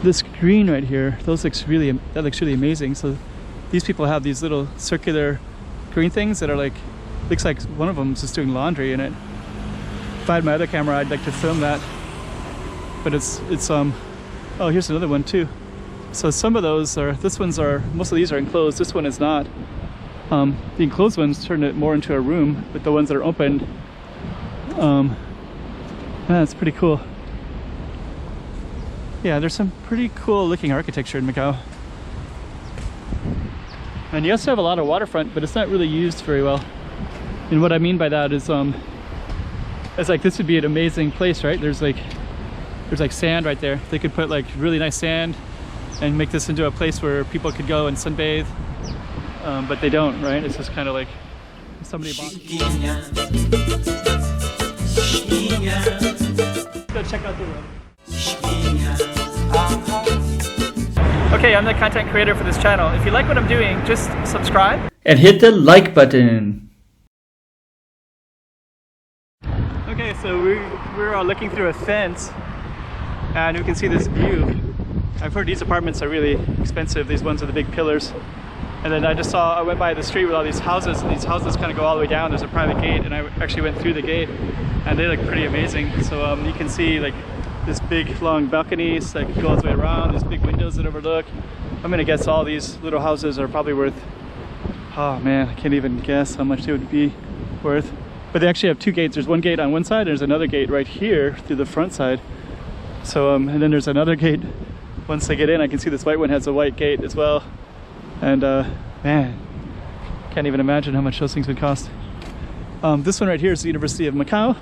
This green right here, that looks really amazing. So these people have these little circular green things that are like, looks like one of them is just doing laundry in it. If I had my other camera, I'd like to film that. But it's oh, here's another one too. So some of those are, most of these are enclosed. This one is not. The enclosed ones turn it more into a room, but the ones that are opened, that's pretty cool. Yeah, there's some pretty cool looking architecture in Macau. And you also have a lot of waterfront, but it's not really used very well. And what I mean by that is, it's like, this would be an amazing place, right? There's like sand right there. They could put like really nice sand and make this into a place where people could go and sunbathe. But they don't, right? It's just kind of like somebody bought. Go check out the room. Okay, I'm the content creator for this channel. If you like what I'm doing, just subscribe and hit the like button. Okay, so we're looking through a fence and we can see this view. I've heard these apartments are really expensive, these ones with the big pillars. And then I went by the street with all these houses, and these houses kind of go all the way down. There's a private gate, and I actually went through the gate, and they look pretty amazing. So you can see like this big long balconies that go all the way around, these big windows that overlook. I'm gonna guess all these little houses are probably worth, oh man, I can't even guess how much they would be worth. But they actually have two gates. There's one gate on one side, and there's another gate right here through the front side. So and then there's another gate. Once they get in, I can see this white one has a white gate as well. And man, can't even imagine how much those things would cost. This one right here is the University of Macau,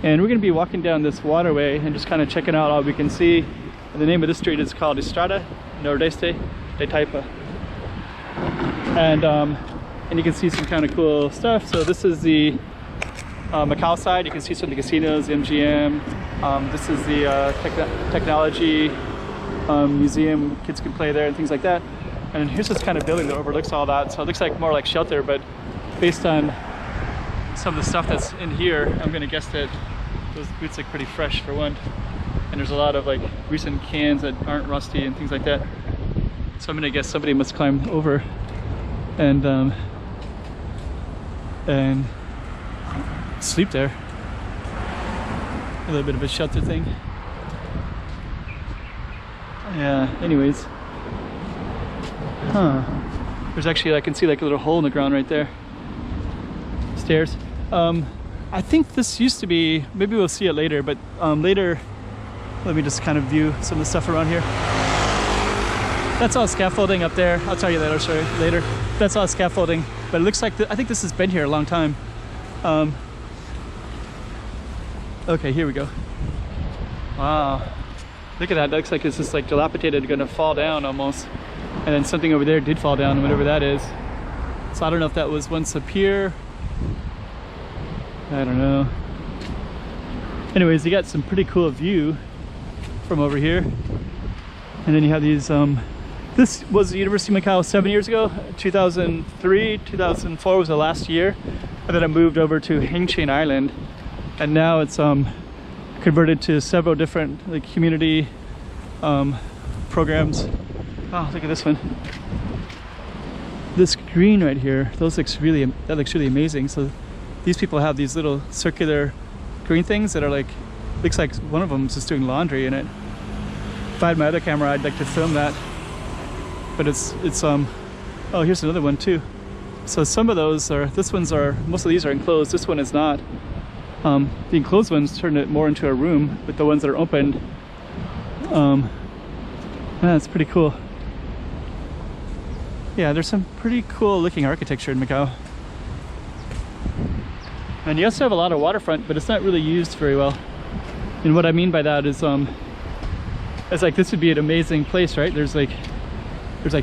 and we're going to be walking down this waterway and just kind of checking out all we can see. And the name of this street is called Estrada Nordeste de Taipa, and you can see some kind of cool stuff. So this is the Macau side. You can see some of the casinos, the MGM. This is the technology museum. Kids can play there and things like that. And here's this kind of building that overlooks all that. So it looks like more like shelter, but based on some of the stuff that's in here, I'm gonna guess that those boots look pretty fresh for one. And there's a lot of like recent cans that aren't rusty and things like that. So I'm gonna guess somebody must climb over and sleep there. A little bit of a shelter thing. Yeah, anyways. Huh. There's actually, I can see like a little hole in the ground right there. Stairs. I think this used to be, maybe we'll see it later, but later, let me just kind of view some of the stuff around here. That's all scaffolding up there. I'll tell you that, I'll show you later. That's all scaffolding, but it looks like, I think this has been here a long time. Okay, here we go. Wow. Look at that, looks like it's just like dilapidated, gonna fall down almost. And then something over there did fall down, whatever that is. So I don't know if that was once a pier. I don't know. Anyways, you got some pretty cool view from over here. And then you have these, this was the University of Macau 7 years ago. 2003, 2004 was the last year. And then I moved over to Hengqin Island. And now it's converted to several different like community programs. Oh, look at this one. This green right here, that looks really amazing. So these people have these little circular green things that are like, looks like one of them is just doing laundry in it. If I had my other camera, I'd like to film that. But it's oh, here's another one too. So some of those are, most of these are enclosed. This one is not. The enclosed ones turn it more into a room, but the ones that are opened, that's pretty cool. Yeah, there's some pretty cool looking architecture in Macau. And you also have a lot of waterfront, but it's not really used very well. And what I mean by that is, it's like, this would be an amazing place, right? There's like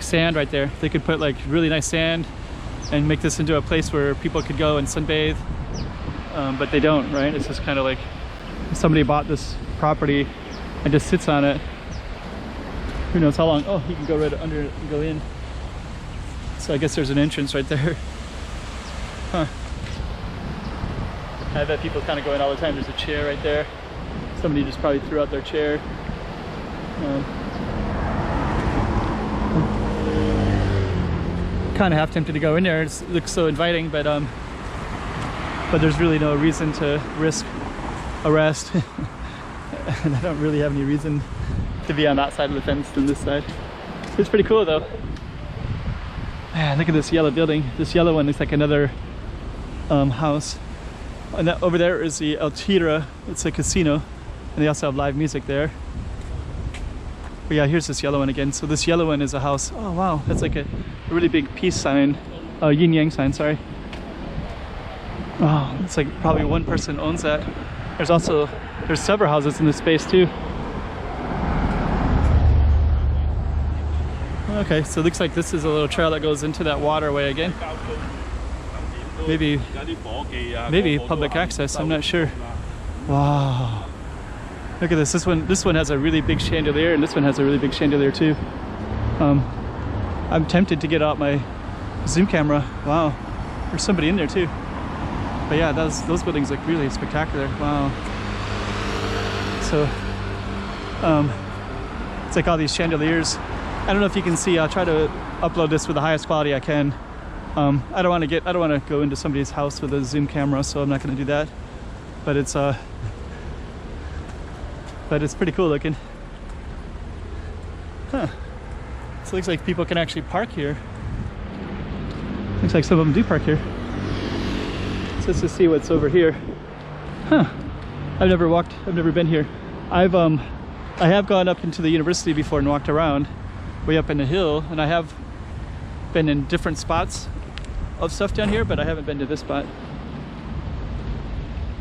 sand right there. They could put like really nice sand and make this into a place where people could go and sunbathe. But they don't, right? It's just kind of like somebody bought this property and just sits on it. Who knows how long? Oh, you can go right under it and go in. So I guess there's an entrance right there. Huh. I bet people kind of go in all the time. There's a chair right there. Somebody just probably threw out their chair. kind of half tempted to go in there. It looks so inviting, but there's really no reason to risk arrest. And I don't really have any reason to be on that side of the fence than this side. It's pretty cool though. Man, look at this yellow building. This yellow one looks like another house. And that over there is the El Tira. It's a casino, and they also have live music there. But yeah, here's this yellow one again. So this yellow one is a house. Oh wow, that's like a really big peace sign, yin yang sign, sorry. Oh, it's like probably one person owns that. There's several houses in this space too. Okay, so it looks like this is a little trail that goes into that waterway again. Maybe public access, I'm not sure. Wow. Look at this. This one has a really big chandelier, and this one has a really big chandelier too. I'm tempted to get out my zoom camera. Wow. There's somebody in there too. But yeah, those buildings look really spectacular. Wow. So it's like all these chandeliers. I don't know if you can see. I'll try to upload this with the highest quality I can. I don't want to go into somebody's house with a zoom camera, so I'm not going to do that. But it's pretty cool looking. Huh. So it looks like people can actually park here. Looks like some of them do park here. So let's just see what's over here. Huh. I've never been here. I have gone up into the university before and walked around way up in the hill, and I have been in different spots of stuff down here, but I haven't been to this spot.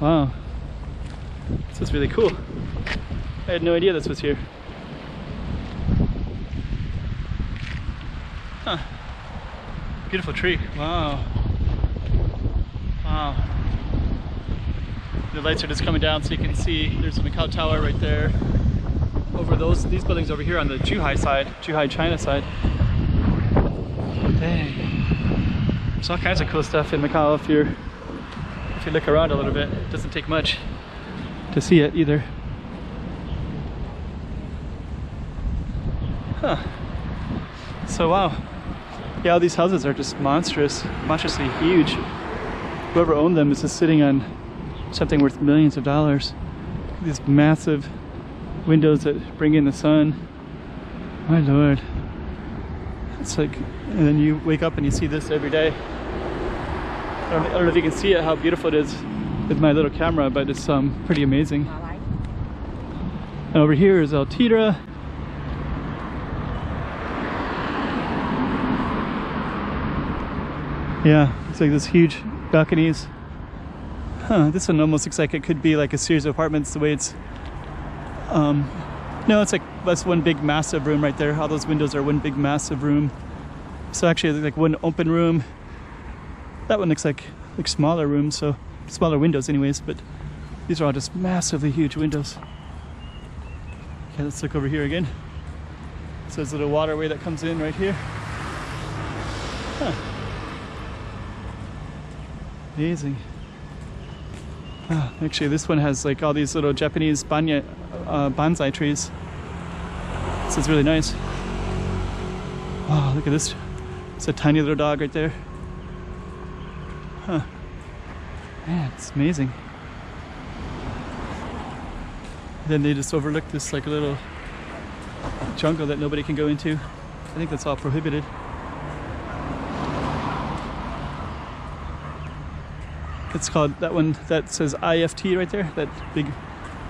Wow. This is really cool. I had no idea this was here. Huh. Beautiful tree. Wow. Wow. The lights are just coming down so you can see there's the Macau Tower right there. Over these buildings over here on the Zhuhai side, Zhuhai China side. Dang. There's all kinds of cool stuff in Macau if you look around a little bit. It doesn't take much to see it either. Huh. So wow. Yeah, all these houses are just monstrously huge. Whoever owned them is just sitting on something worth millions of dollars. These massive windows that bring in the sun. My lord. It's like, and then you wake up and you see this every day. I don't know if you can see it, how beautiful it is with my little camera, but it's pretty amazing. And over here is El Tira. Yeah, it's like this huge balconies. Huh, this one almost looks like it could be like a series of apartments the way it's no, it's like that's one big massive room right there. All those windows are one big massive room. So actually like one open room. That one looks like smaller rooms, so smaller windows anyways, but these are all just massively huge windows. Okay, let's look over here again. So there's a little waterway that comes in right here. Huh. Amazing. Actually, this one has like all these little Japanese bonsai trees. This is really nice. Wow, look at this. It's a tiny little dog right there. Huh. Man, it's amazing. Then they just overlook this like little jungle that nobody can go into. I think that's all prohibited. It's called, that one that says IFT right there, that big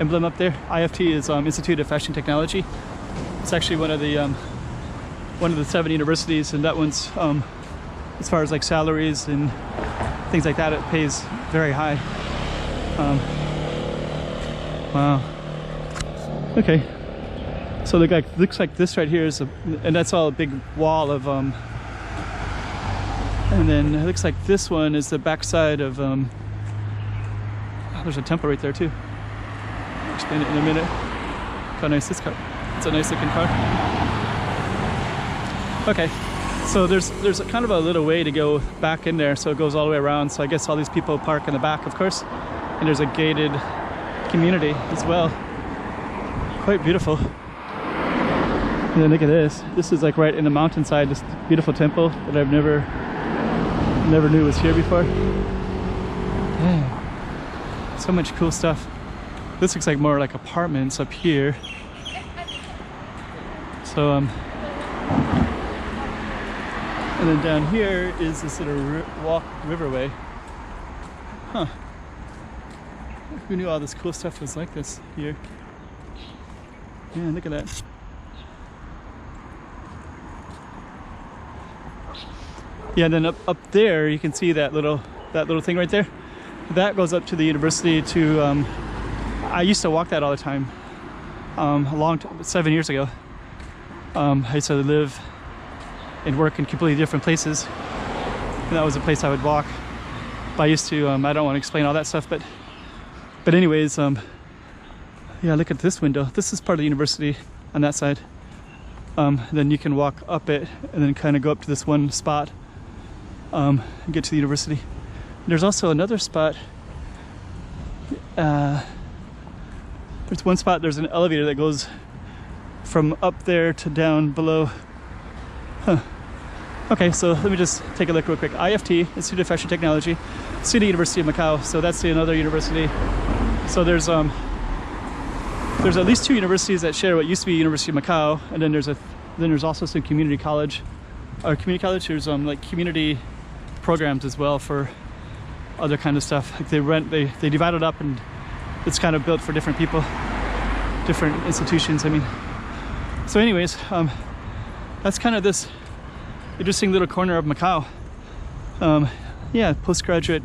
emblem up there. IFT is Institute of Fashion Technology. It's actually one of the 7 universities, and that one's as far as like salaries and things like that, it pays very high. Wow. Okay. So looks like this right here is and that's all a big wall of and then it looks like this one is the backside of oh, there's a temple right there too. I'll explain it in a minute. Look how nice this car. It's a nice looking car. Okay, so there's a kind of a little way to go back in there, so it goes all the way around. So I guess all these people park in the back, of course, and there's a gated community as well. Quite beautiful. And then look at this. This is like right in the mountainside, this beautiful temple that I've never knew was here before. Dang. So much cool stuff. This looks like more like apartments up here. So and then down here is this little riverway. Huh. Who knew all this cool stuff was like this here? Yeah, look at that. Yeah, and then up there you can see that little thing right there. That goes up to the university to I used to walk that all the time. 7 years ago. I used to live and work in completely different places. And that was a place I would walk. But I used to I don't want to explain all that stuff, but anyways, yeah, look at this window. This is part of the university on that side. Then you can walk up it and then kind of go up to this one spot and get to the university. There's also another spot. There's one spot, there's an elevator that goes from up there to down below. Huh. Okay, so let me just take a look real quick. IFT, Institute of Fashion Technology, City University of Macau. So that's another university. So there's at least 2 universities that share what used to be University of Macau, and then there's also some community college. Community college, there's like community programs as well for other kind of stuff. Like they divide it up, and it's kind of built for different people, different institutions. I mean, so anyways, that's kind of this interesting little corner of Macau. Yeah, postgraduate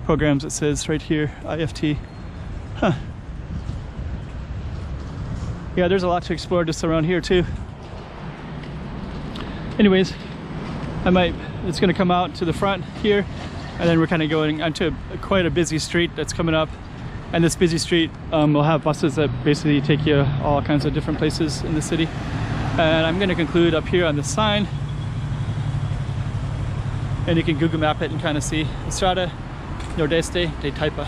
programs, it says right here, IFT. Huh. Yeah, there's a lot to explore just around here too. Anyways, it's gonna come out to the front here, and then we're kind of going onto quite a busy street that's coming up. And this busy street will have buses that basically take you all kinds of different places in the city. And I'm gonna conclude up here on the sign. And you can Google map it and kind of see Estrada Nordeste de Taipa,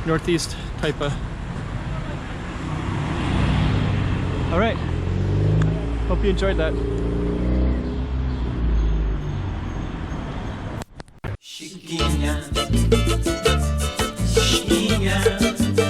Northeast Taipa. All right, hope you enjoyed that. Chiquinha, chiquinha.